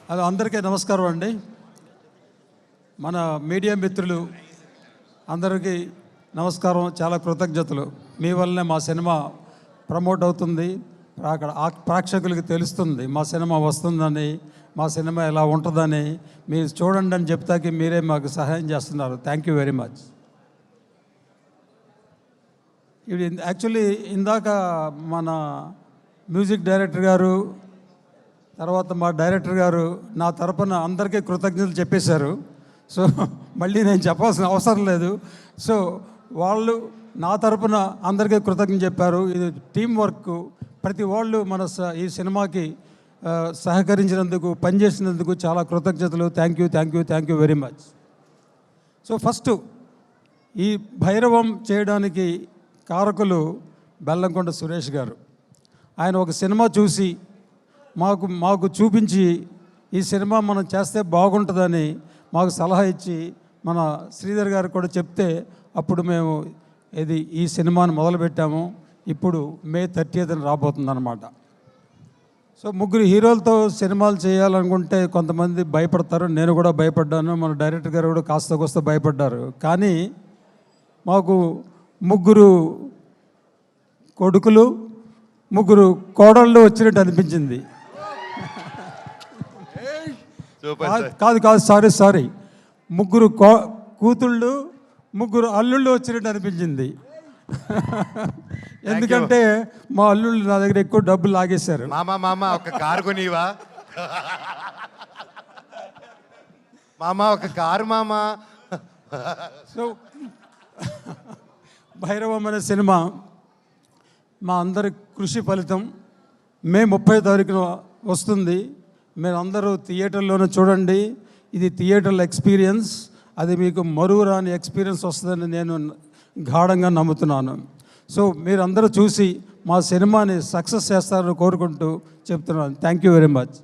Hello, అందరికీ నమస్కారం అండి. మన మీడియా మిత్రులు అందరికీ నమస్కారం, చాలా కృతజ్ఞతలు. మీ వల్లనే మా సినిమా ప్రమోట్ అవుతుంది, అక్కడ ప్రేక్షకులకి తెలుస్తుంది మా సినిమా వస్తుందని, మా సినిమా ఎలా ఉంటుందని. మీరు చూడండి అని చెప్తాకి మీరే మాకు సహాయం చేస్తున్నారు. Thank you very much. ఇది యాక్చువల్లీ ఇందాక మన మ్యూజిక్ డైరెక్టర్ గారు, తర్వాత మా డైరెక్టర్ గారు నా తరపున అందరికీ కృతజ్ఞతలు చెప్పేశారు. సో మళ్ళీ నేను చెప్పాల్సిన అవసరం లేదు. సో వాళ్ళు నా తరపున అందరికీ కృతజ్ఞత చెప్పారు. ఇది టీం వర్క్. ప్రతి వాళ్ళు మన ఈ సినిమాకి సహకరించినందుకు, పనిచేసినందుకు చాలా కృతజ్ఞతలు. Thank you very much. So first ఈ భైరవం చేయడానికి కారకులు బెల్లంకొండ సురేష్ గారు. ఆయన ఒక సినిమా చూసి మాకు చూపించి ఈ సినిమా మనం చేస్తే బాగుంటుందని మాకు సలహా ఇచ్చి, మన శ్రీధర్ గారు కూడా చెప్తే అప్పుడు మేము ఈ సినిమాని మొదలుపెట్టాము. ఇప్పుడు మే 30th రాబోతుందన్నమాట. సో ముగ్గురు హీరోలతో సినిమాలు చేయాలనుకుంటే కొంతమంది భయపడతారు. నేను కూడా భయపడ్డాను, మన డైరెక్టర్ గారు కూడా కాస్త భయపడ్డారు. కానీ మాకు ముగ్గురు కొడుకులు, ముగ్గురు కోడళ్ళు వచ్చినట్టు అనిపించింది. కాదు సారీ, ముగ్గురు కూతుళ్ళు, ముగ్గురు అల్లుళ్ళు వచ్చినట్టు అనిపించింది. ఎందుకంటే మా అల్లుళ్ళు నా దగ్గర ఎక్కువ డబ్బులు లాగేశారు. మామ ఒక కారు కొనివా, ఒక కారు మామా. సో భైరవం అనే సినిమా మా అందరి కృషి ఫలితం. మే 30వ వస్తుంది. మీరు అందరూ థియేటర్లోనే చూడండి. ఇది థియేటర్ల ఎక్స్పీరియన్స్. అది మీకు మరువురాని ఎక్స్పీరియన్స్ వస్తుందని నేను గాఢంగా నమ్ముతున్నాను. సో మీరందరూ చూసి మా సినిమాని సక్సెస్ చేస్తారని కోరుకుంటూ చెప్తున్నాను. Thank you very much.